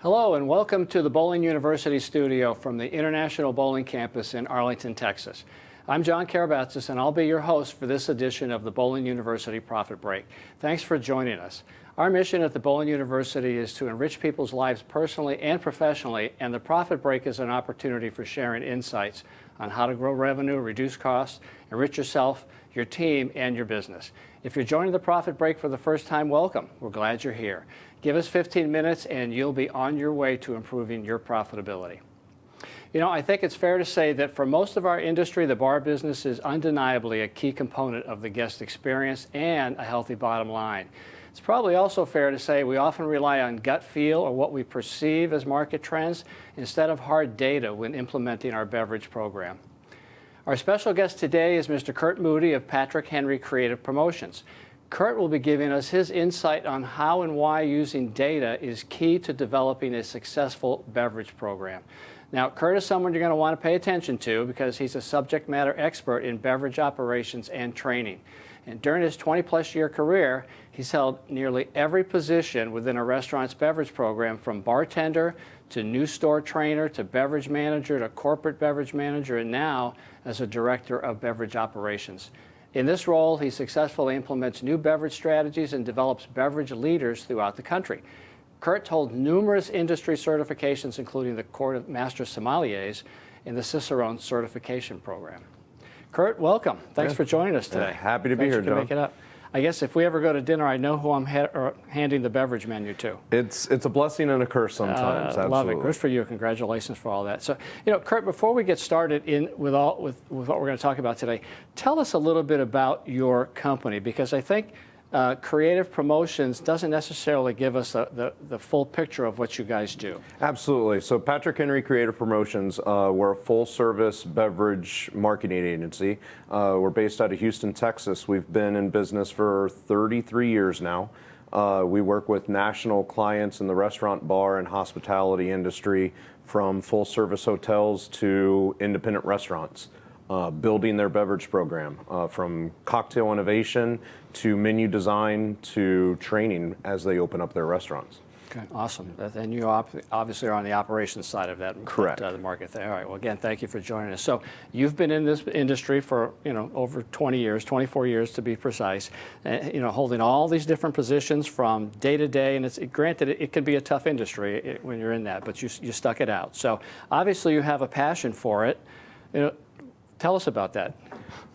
Hello and welcome to the Bowling University studio from the International Bowling Campus in Arlington, Texas. I'm John Karabatsis and I'll be your host for this edition of the Bowling University Profit Break. Thanks for joining us. Our mission at the Bowling University is to enrich people's lives personally and professionally, and the Profit Break is an opportunity for sharing insights on how to grow revenue, reduce costs, enrich yourself, your team, and your business. If you're joining the Profit Break for the first time, welcome. We're glad you're here. Give us 15 minutes and you'll be on your way to improving your profitability. You know, I think it's fair to say that for most of our industry, the bar business is undeniably a key component of the guest experience and a healthy bottom line. It's probably also fair to say we often rely on gut feel or what we perceive as market trends instead of hard data when implementing our beverage program. Our special guest today is Mr. Kurt Moody of Patrick Henry Creative Promotions. Kurt will be giving us his insight on how and why using data is key to developing a successful beverage program. Now, Kurt is someone you're going to want to pay attention to because he's a subject matter expert in beverage operations and training. And during his 20-plus year career, he's held nearly every position within a restaurant's beverage program, from bartender to new store trainer to beverage manager to corporate beverage manager, and now as a director of beverage operations. In this role, he successfully implements new beverage strategies and develops beverage leaders throughout the country. Kurt holds numerous industry certifications, including the Court of Master Sommeliers and the Cicerone Certification Program. Kurt, welcome. Thanks for joining us today. Happy to be here, John. Make it up. I guess if we ever go to dinner, I know who I'm handing the beverage menu to. It's a blessing and a curse sometimes. Love it. Good for you. Congratulations for all that. So, you know, Kurt, before we get started with what we're going to talk about today, tell us a little bit about your company, because I think Creative Promotions doesn't necessarily give us the full picture of what you guys do. Absolutely. So Patrick Henry Creative Promotions, we're a full-service beverage marketing agency. We're based out of Houston, Texas. We've been in business for 33 years now. We work with national clients in the restaurant, bar, and hospitality industry, from full-service hotels to independent restaurants. Building their beverage program, from cocktail innovation to menu design to training as they open up their restaurants. Okay, awesome. And you obviously are on the operations side of that. Correct. The market there. All right. Well, again, thank you for joining us. So you've been in this industry for, over 20 years, 24 years to be precise, holding all these different positions from day to day. And granted, it can be a tough industry when you're in that, but you stuck it out. So obviously you have a passion for it. Tell us about that.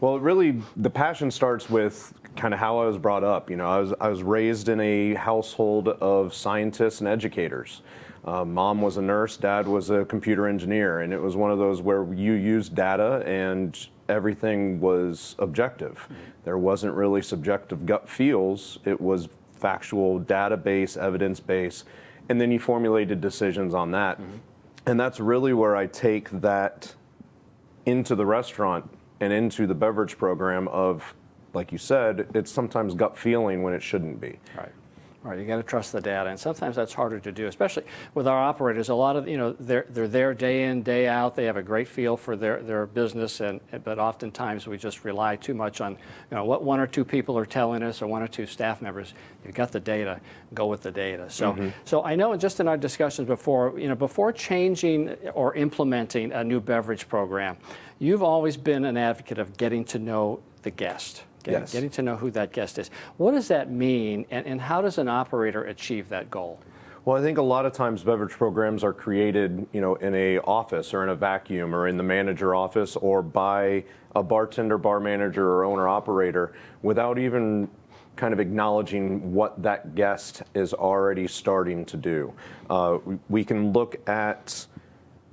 Well, really, the passion starts with kind of how I was brought up. I was raised in a household of scientists and educators. Mom was a nurse, dad was a computer engineer, and it was one of those where you used data and everything was objective. Mm-hmm. There wasn't really subjective gut feels. It was factual, data-based, evidence-based, and then you formulated decisions on that. Mm-hmm. And that's really where I take that into the restaurant and into the beverage program of, like you said, it's sometimes gut feeling when it shouldn't be. Right. You got to trust the data, and sometimes that's harder to do, especially with our operators. A lot of, they're there day in, day out. They have a great feel for their business, but oftentimes we just rely too much on, what one or two people are telling us, or one or two staff members. You've got the data, go with the data. So, So I know just in our discussions before, before changing or implementing a new beverage program, you've always been an advocate of getting to know the guest. Getting to know who that guest is. What does that mean, and how does an operator achieve that goal? Well, I think a lot of times beverage programs are created, in a office or in a vacuum or in the manager office or by a bartender, bar manager, or owner operator without even kind of acknowledging what that guest is already starting to do. We can look at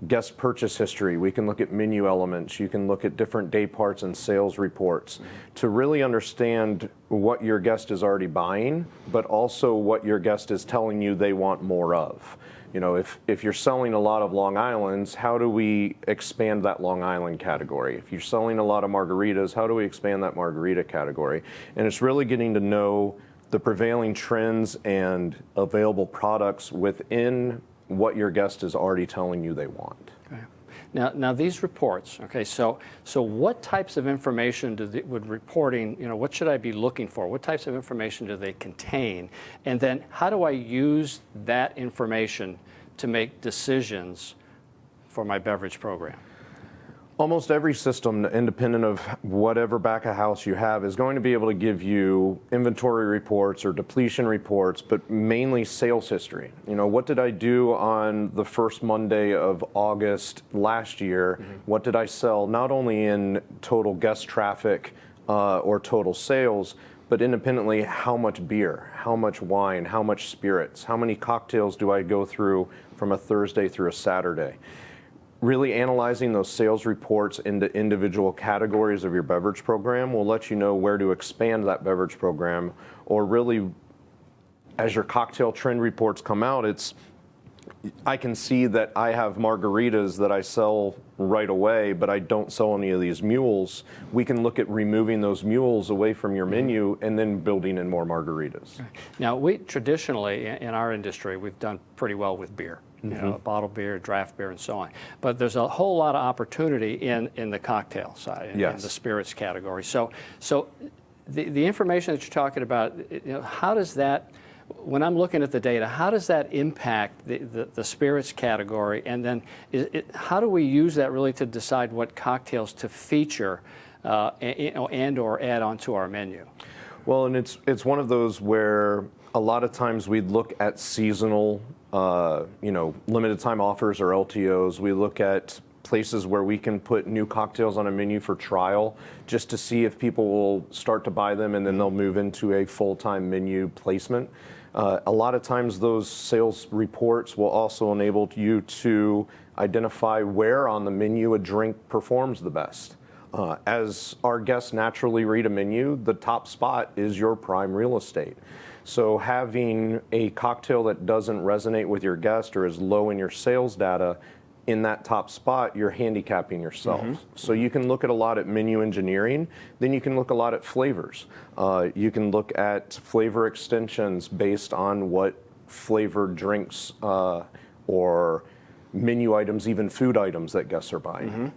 guest purchase history, we can look at menu elements, you can look at different day parts and sales reports to really understand what your guest is already buying, but also what your guest is telling you they want more of. If you're selling a lot of Long Islands, how do we expand that Long Island category? If you're selling a lot of margaritas, how do we expand that margarita category? And it's really getting to know the prevailing trends and available products within what your guest is already telling you they want. Okay. Now these reports, okay, so what types of information would reporting, what should I be looking for? What types of information do they contain? And then how do I use that information to make decisions for my beverage program? Almost every system, independent of whatever back of house you have, is going to be able to give you inventory reports or depletion reports, but mainly sales history. What did I do on the first Monday of August last year? What did I sell, not only in total guest traffic or total sales, but independently, how much beer, how much wine, how much spirits, how many cocktails do I go through from a Thursday through a Saturday? Really analyzing those sales reports into individual categories of your beverage program will let you know where to expand that beverage program, or really, as your cocktail trend reports come out, I can see that I have margaritas that I sell right away, but I don't sell any of these mules. We can look at removing those mules away from your menu and then building in more margaritas. Now, we traditionally, in our industry, we've done pretty well with beer. Bottled beer, draft beer, and so on. But there's a whole lot of opportunity in the cocktail side, in the spirits category. So the information that you're talking about, how does that, when I'm looking at the data, how does that impact the spirits category? And then how do we use that really to decide what cocktails to feature and or add onto our menu? Well, and it's one of those where a lot of times we'd look at seasonal, limited time offers or LTOs. We look at places where we can put new cocktails on a menu for trial, just to see if people will start to buy them and then they'll move into a full-time menu placement. A lot of times those sales reports will also enable you to identify where on the menu a drink performs the best. As our guests naturally read a menu, the top spot is your prime real estate. So having a cocktail that doesn't resonate with your guest or is low in your sales data in that top spot, you're handicapping yourself. So you can look at a lot at menu engineering, then you can look a lot at flavors. You can look at flavor extensions based on what flavored drinks or menu items, even food items that guests are buying.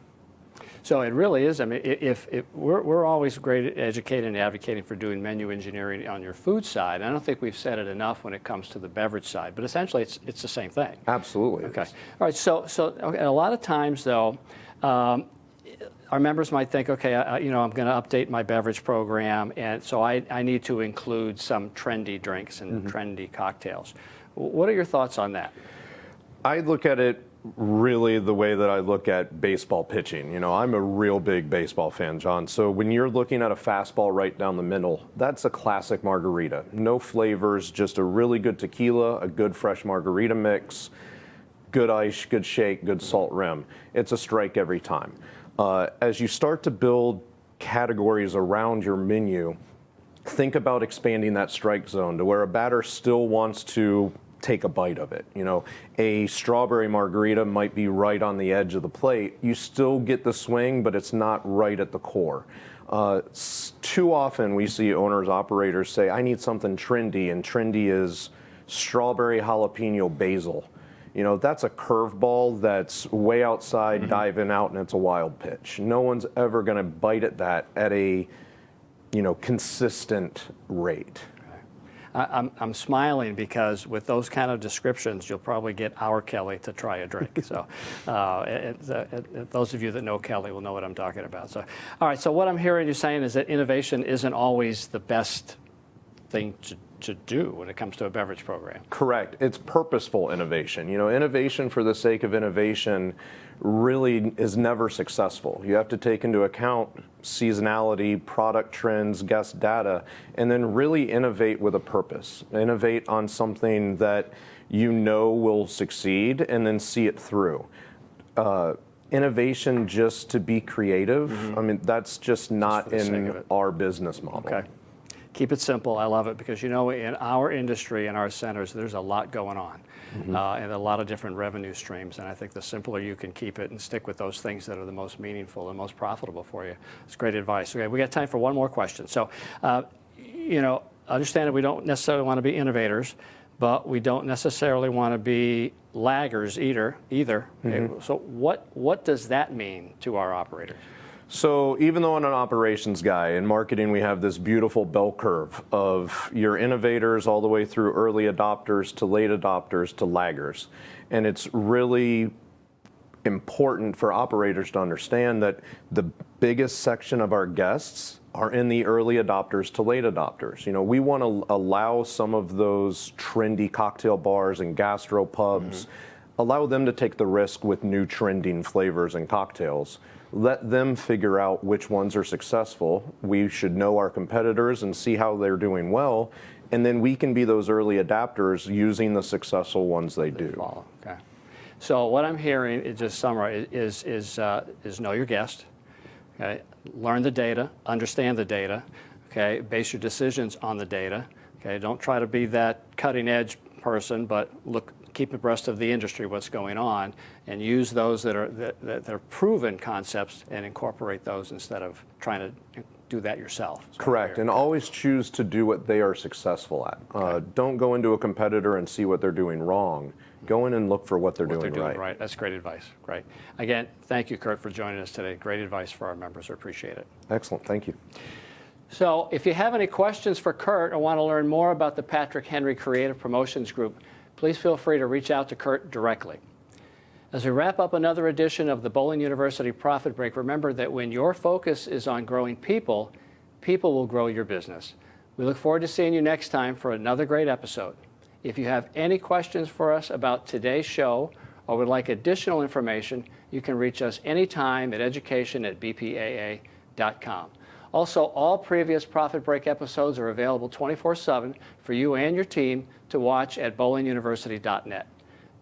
So it really is. I mean, if we're always great at educating and advocating for doing menu engineering on your food side. I don't think we've said it enough when it comes to the beverage side, but essentially it's the same thing. Absolutely. Okay. All right. So okay, a lot of times though, our members might think, okay, I'm going to update my beverage program, and so I need to include some trendy drinks and trendy cocktails. What are your thoughts on that? I look at it really the way that I look at baseball pitching. I'm a real big baseball fan, John. So when you're looking at a fastball right down the middle, that's a classic margarita. No flavors, just a really good tequila, a good fresh margarita mix, good ice, good shake, good salt rim. It's a strike every time. As you start to build categories around your menu, think about expanding that strike zone to where a batter still wants to take a bite of it. A strawberry margarita might be right on the edge of the plate. You still get the swing, but it's not right at the core. Too often we see owners, operators say, I need something trendy, and trendy is strawberry jalapeno basil. That's a curveball that's way outside, diving out, and it's a wild pitch. No one's ever going to bite at that at a consistent rate. I'm smiling because with those kind of descriptions, you'll probably get our Kelly to try a drink. So those of you that know Kelly will know what I'm talking about. So, all right, so what I'm hearing you saying is that innovation isn't always the best thing to do when it comes to a beverage program. Correct. It's purposeful innovation. Innovation for the sake of innovation really is never successful. You have to take into account seasonality, product trends, guest data, and then really innovate with a purpose. Innovate on something that will succeed, and then see it through. Innovation just to be creative, I mean, that's just not in our business model. Okay. Keep it simple. I love it because, in our industry, in our centers, there's a lot going on and a lot of different revenue streams. And I think the simpler you can keep it and stick with those things that are the most meaningful and most profitable for you. It's great advice. Okay, we got time for one more question. So, understand that we don't necessarily want to be innovators, but we don't necessarily want to be laggers either. Okay, so what does that mean to our operators? So even though I'm an operations guy, in marketing we have this beautiful bell curve of your innovators all the way through early adopters to late adopters to laggers. And it's really important for operators to understand that the biggest section of our guests are in the early adopters to late adopters. You know, we want to allow some of those trendy cocktail bars and gastro pubs, allow them to take the risk with new trending flavors and cocktails. Let them figure out which ones are successful. We should know our competitors and see how they're doing well, and then we can be those early adapters using the successful ones they do. Follow. Okay. So what I'm hearing, is just summarize, is know your guest. Okay. Learn the data, understand the data. Okay. Base your decisions on the data. Okay. Don't try to be that cutting edge person, but keep abreast of the industry, what's going on, and use those that are proven concepts and incorporate those instead of trying to do that yourself. Correct, and always choose to do what they are successful at. Okay. Don't go into a competitor and see what they're doing wrong. Go in and look for what they're doing right. That's great advice. Great. Again, thank you, Kurt, for joining us today. Great advice for our members. We appreciate it. Excellent, thank you. So if you have any questions for Kurt or want to learn more about the Patrick Henry Creative Promotions Group, please feel free to reach out to Kurt directly. As we wrap up another edition of the Bowling University Profit Break, remember that when your focus is on growing people, people will grow your business. We look forward to seeing you next time for another great episode. If you have any questions for us about today's show or would like additional information, you can reach us anytime at education@bpaa.com. Also, all previous Profit Break episodes are available 24/7 for you and your team to watch at bowlinguniversity.net.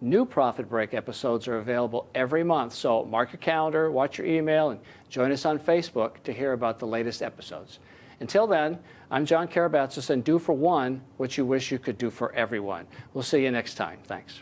New Profit Break episodes are available every month, so mark your calendar, watch your email, and join us on Facebook to hear about the latest episodes. Until then, I'm John Karabatsis, and do for one what you wish you could do for everyone. We'll see you next time. Thanks.